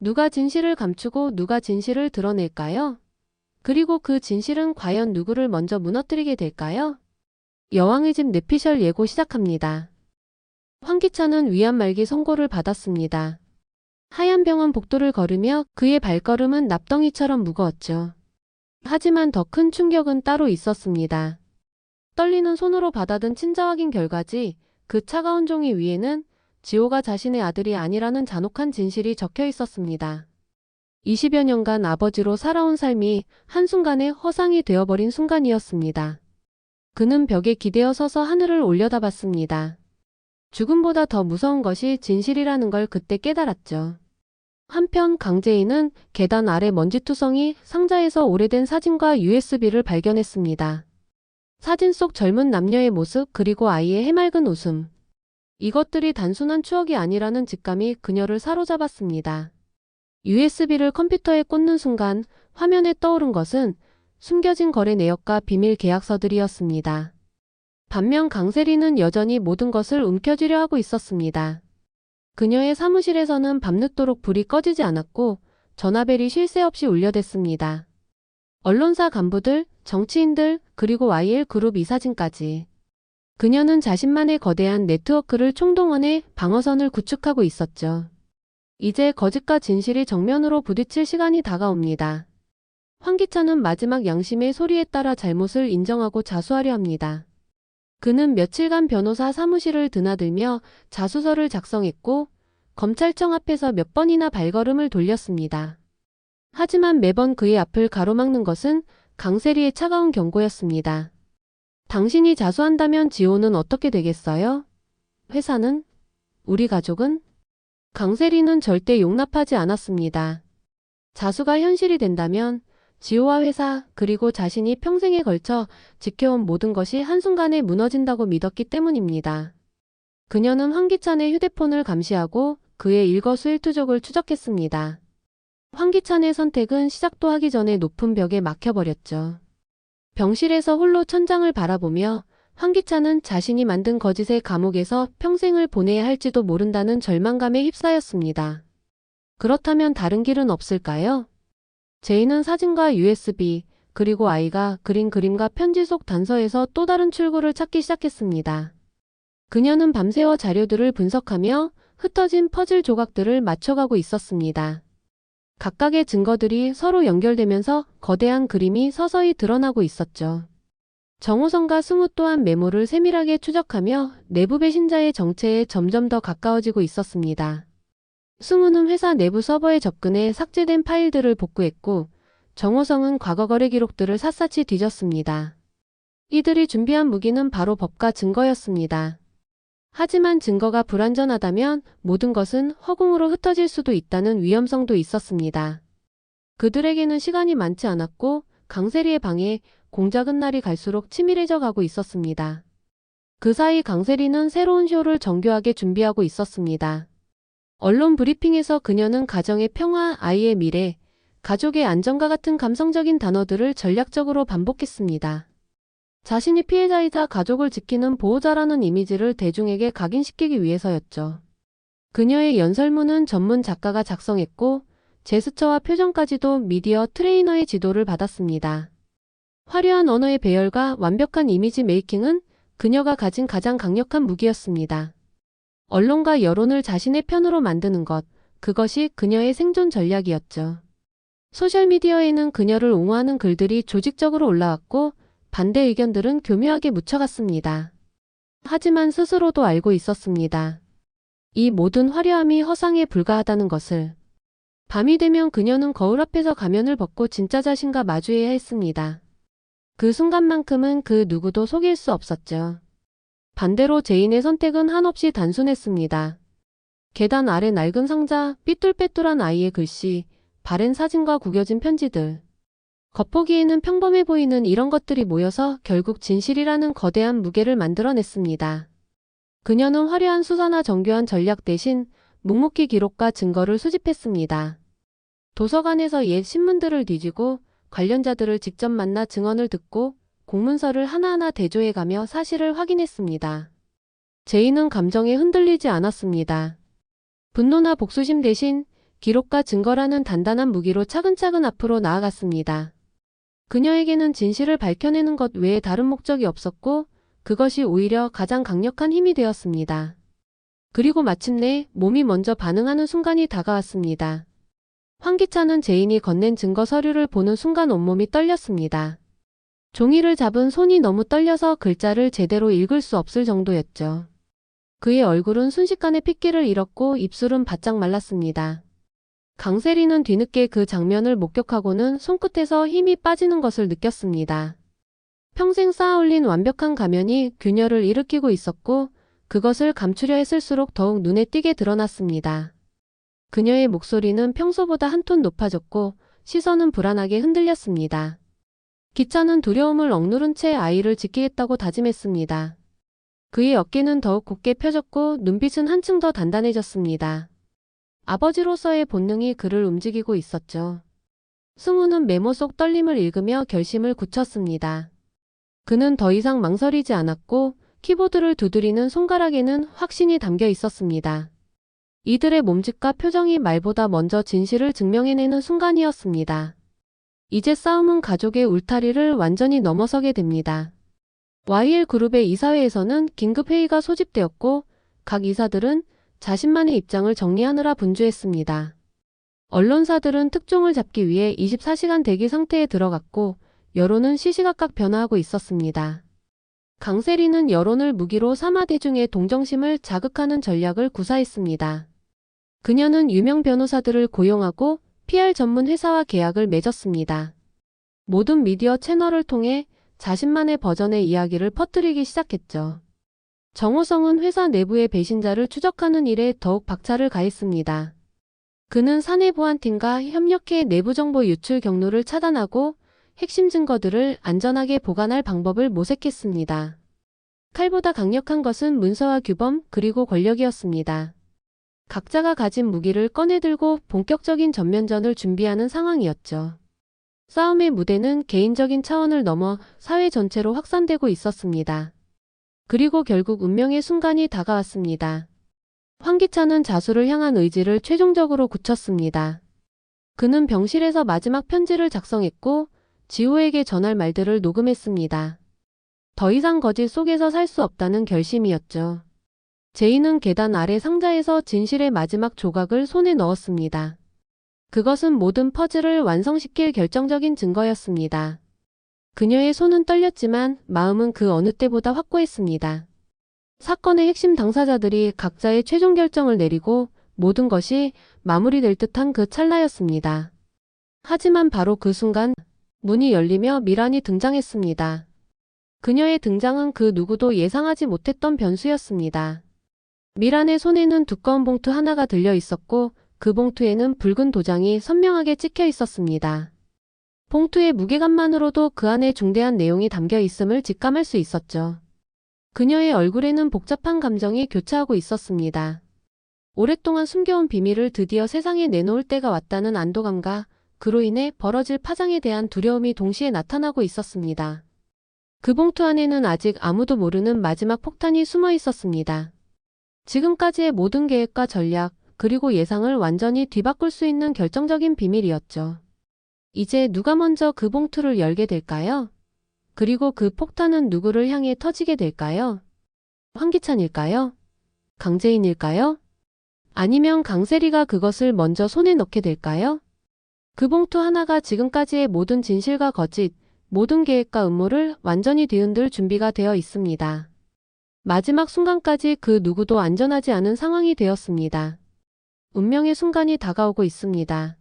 누가 진실을 감추고 누가 진실을 드러낼까요? 그리고 그 진실은 과연 누구를 먼저 무너뜨리게 될까요? 여왕의 집 뇌피셜 예고 시작합니다. 황기찬은 위안 말기 선고를 받았습니다. 하얀 병원 복도를 걸으며 그의 발걸음은 납덩이처럼 무거웠죠. 하지만 더 큰 충격은 따로 있었습니다. 떨리는 손으로 받아든 친자 확인 결과지 그 차가운 종이 위에는 지호가 자신의 아들이 아니라는 잔혹한 진실이 적혀 있었습니다. 20여 년간 아버지로 살아온 삶이 한순간에 허상이 되어버린 순간이었습니다. 그는 벽에 기대어 서서 하늘을 올려다봤습니다. 죽음보다 더 무서운 것이 진실이라는 걸 그때 깨달았죠. 한편 강재인은 계단 아래 먼지투성이 상자에서 오래된 사진과 USB를 발견했습니다. 사진 속 젊은 남녀의 모습 그리고 아이의 해맑은 웃음. 이것들이 단순한 추억이 아니라는 직감이 그녀를 사로잡았습니다. USB를 컴퓨터에 꽂는 순간 화면에 떠오른 것은 숨겨진 거래 내역과 비밀 계약서들이었습니다. 반면 강세리는 여전히 모든 것을 움켜쥐려 하고 있었습니다. 그녀의 사무실에서는 밤늦도록 불이 꺼지지 않았고 전화벨이 쉴 새 없이 울려댔습니다. 언론사 간부들, 정치인들, 그리고 YL 그룹 이사진까지. 그녀는 자신만의 거대한 네트워크를 총동원해 방어선을 구축하고 있었죠. 이제 거짓과 진실이 정면으로 부딪힐 시간이 다가옵니다. 황기찬은 마지막 양심의 소리에 따라 잘못을 인정하고 자수하려 합니다. 그는 며칠간 변호사 사무실을 드나들며 자수서를 작성했고 검찰청 앞에서 몇 번이나 발걸음을 돌렸습니다. 하지만 매번 그의 앞을 가로막는 것은 강세리의 차가운 경고였습니다. 당신이 자수한다면 지호는 어떻게 되겠어요? 회사는? 우리 가족은? 강세리는 절대 용납하지 않았습니다. 자수가 현실이 된다면 지호와 회사 그리고 자신이 평생에 걸쳐 지켜온 모든 것이 한순간에 무너진다고 믿었기 때문입니다. 그녀는 황기찬의 휴대폰을 감시하고 그의 일거수일투족을 추적했습니다. 황기찬의 선택은 시작도 하기 전에 높은 벽에 막혀버렸죠. 병실에서 홀로 천장을 바라보며 황기찬은 자신이 만든 거짓의 감옥에서 평생을 보내야 할지도 모른다는 절망감에 휩싸였습니다. 그렇다면 다른 길은 없을까요? 제이는 사진과 USB, 그리고 아이가 그린 그림과 편지 속 단서에서 또 다른 출구를 찾기 시작했습니다. 그녀는 밤새워 자료들을 분석하며 흩어진 퍼즐 조각들을 맞춰가고 있었습니다. 각각의 증거들이 서로 연결되면서 거대한 그림이 서서히 드러나고 있었죠. 정호성과 승우 또한 메모를 세밀하게 추적하며 내부 배신자의 정체에 점점 더 가까워지고 있었습니다. 승우는 회사 내부 서버에 접근해 삭제된 파일들을 복구했고 정호성은 과거 거래 기록들을 샅샅이 뒤졌습니다. 이들이 준비한 무기는 바로 법과 증거였습니다. 하지만 증거가 불완전하다면 모든 것은 허공으로 흩어질 수도 있다는 위험성도 있었습니다. 그들에게는 시간이 많지 않았고 강세리의 방에 공작은 날이 갈수록 치밀해져 가고 있었습니다. 그 사이 강세리는 새로운 쇼를 정교하게 준비하고 있었습니다. 언론 브리핑에서 그녀는 가정의 평화, 아이의 미래, 가족의 안정과 같은 감성적인 단어들을 전략적으로 반복했습니다. 자신이 피해자이자 가족을 지키는 보호자라는 이미지를 대중에게 각인시키기 위해서였죠. 그녀의 연설문은 전문 작가가 작성했고 제스처와 표정까지도 미디어 트레이너의 지도를 받았습니다. 화려한 언어의 배열과 완벽한 이미지 메이킹은 그녀가 가진 가장 강력한 무기였습니다. 언론과 여론을 자신의 편으로 만드는 것, 그것이 그녀의 생존 전략이었죠. 소셜미디어에는 그녀를 옹호하는 글들이 조직적으로 올라왔고 반대 의견들은 교묘하게 묻혀갔습니다. 하지만 스스로도 알고 있었습니다. 이 모든 화려함이 허상에 불과하다는 것을. 밤이 되면 그녀는 거울 앞에서 가면을 벗고 진짜 자신과 마주해야 했습니다. 그 순간만큼은 그 누구도 속일 수 없었죠. 반대로 제인의 선택은 한없이 단순했습니다. 계단 아래 낡은 상자, 삐뚤빼뚤한 아이의 글씨, 바랜 사진과 구겨진 편지들. 겉보기에는 평범해 보이는 이런 것들이 모여서 결국 진실이라는 거대한 무게를 만들어냈습니다. 그녀는 화려한 수사나 정교한 전략 대신 묵묵히 기록과 증거를 수집했습니다. 도서관에서 옛 신문들을 뒤지고 관련자들을 직접 만나 증언을 듣고 공문서를 하나하나 대조해가며 사실을 확인했습니다. 제인은 감정에 흔들리지 않았습니다. 분노나 복수심 대신 기록과 증거라는 단단한 무기로 차근차근 앞으로 나아갔습니다. 그녀에게는 진실을 밝혀내는 것 외에 다른 목적이 없었고 그것이 오히려 가장 강력한 힘이 되었습니다. 그리고 마침내 몸이 먼저 반응하는 순간이 다가왔습니다. 황기찬은 제인이 건넨 증거 서류를 보는 순간 온몸이 떨렸습니다. 종이를 잡은 손이 너무 떨려서 글자를 제대로 읽을 수 없을 정도였죠. 그의 얼굴은 순식간에 핏기를 잃었고 입술은 바짝 말랐습니다. 강세리는 뒤늦게 그 장면을 목격하고는 손끝에서 힘이 빠지는 것을 느꼈습니다. 평생 쌓아올린 완벽한 가면이 균열을 일으키고 있었고 그것을 감추려 했을수록 더욱 눈에 띄게 드러났습니다. 그녀의 목소리는 평소보다 한 톤 높아졌고 시선은 불안하게 흔들렸습니다. 기찬은 두려움을 억누른 채 아이를 지키겠다고 다짐했습니다. 그의 어깨는 더욱 곧게 펴졌고 눈빛은 한층 더 단단해졌습니다. 아버지로서의 본능이 그를 움직이고 있었죠. 승우는 메모 속 떨림을 읽으며 결심을 굳혔습니다. 그는 더 이상 망설이지 않았고 키보드를 두드리는 손가락에는 확신이 담겨 있었습니다. 이들의 몸짓과 표정이 말보다 먼저 진실을 증명해내는 순간이었습니다. 이제 싸움은 가족의 울타리를 완전히 넘어서게 됩니다. YL그룹의 이사회에서는 긴급회의가 소집되었고 각 이사들은 자신만의 입장을 정리하느라 분주했습니다. 언론사들은 특종을 잡기 위해 24시간 대기 상태에 들어갔고 여론은 시시각각 변화하고 있었습니다. 강세리는 여론을 무기로 삼아 대중의 동정심을 자극하는 전략을 구사했습니다. 그녀는 유명 변호사들을 고용하고 PR 전문 회사와 계약을 맺었습니다. 모든 미디어 채널을 통해 자신만의 버전의 이야기를 퍼뜨리기 시작했죠. 정호성은 회사 내부의 배신자를 추적하는 일에 더욱 박차를 가했습니다. 그는 사내보안팀과 협력해 내부 정보 유출 경로를 차단하고 핵심 증거들을 안전하게 보관할 방법을 모색했습니다. 칼보다 강력한 것은 문서와 규범 그리고 권력이었습니다. 각자가 가진 무기를 꺼내들고 본격적인 전면전을 준비하는 상황이었죠. 싸움의 무대는 개인적인 차원을 넘어 사회 전체로 확산되고 있었습니다. 그리고 결국 운명의 순간이 다가왔습니다. 황기찬은 자수를 향한 의지를 최종적으로 굳혔습니다. 그는 병실에서 마지막 편지를 작성했고 지호에게 전할 말들을 녹음했습니다. 더 이상 거짓 속에서 살 수 없다는 결심이었죠. 제인은 계단 아래 상자에서 진실의 마지막 조각을 손에 넣었습니다. 그것은 모든 퍼즐을 완성시킬 결정적인 증거였습니다. 그녀의 손은 떨렸지만 마음은 그 어느 때보다 확고했습니다. 사건의 핵심 당사자들이 각자의 최종 결정을 내리고 모든 것이 마무리될 듯한 그 찰나였습니다. 하지만 바로 그 순간 문이 열리며 미란이 등장했습니다. 그녀의 등장은 그 누구도 예상하지 못했던 변수였습니다. 미란의 손에는 두꺼운 봉투 하나가 들려 있었고 그 봉투에는 붉은 도장이 선명하게 찍혀 있었습니다. 봉투의 무게감만으로도 그 안에 중대한 내용이 담겨 있음을 직감할 수 있었죠. 그녀의 얼굴에는 복잡한 감정이 교차하고 있었습니다. 오랫동안 숨겨온 비밀을 드디어 세상에 내놓을 때가 왔다는 안도감과 그로 인해 벌어질 파장에 대한 두려움이 동시에 나타나고 있었습니다. 그 봉투 안에는 아직 아무도 모르는 마지막 폭탄이 숨어 있었습니다. 지금까지의 모든 계획과 전략, 그리고 예상을 완전히 뒤바꿀 수 있는 결정적인 비밀이었죠. 이제 누가 먼저 그 봉투를 열게 될까요? 그리고 그 폭탄은 누구를 향해 터지게 될까요? 황기찬일까요? 강재인일까요? 아니면 강세리가 그것을 먼저 손에 넣게 될까요? 그 봉투 하나가 지금까지의 모든 진실과 거짓, 모든 계획과 음모를 완전히 뒤흔들 준비가 되어 있습니다. 마지막 순간까지 그 누구도 안전하지 않은 상황이 되었습니다. 운명의 순간이 다가오고 있습니다.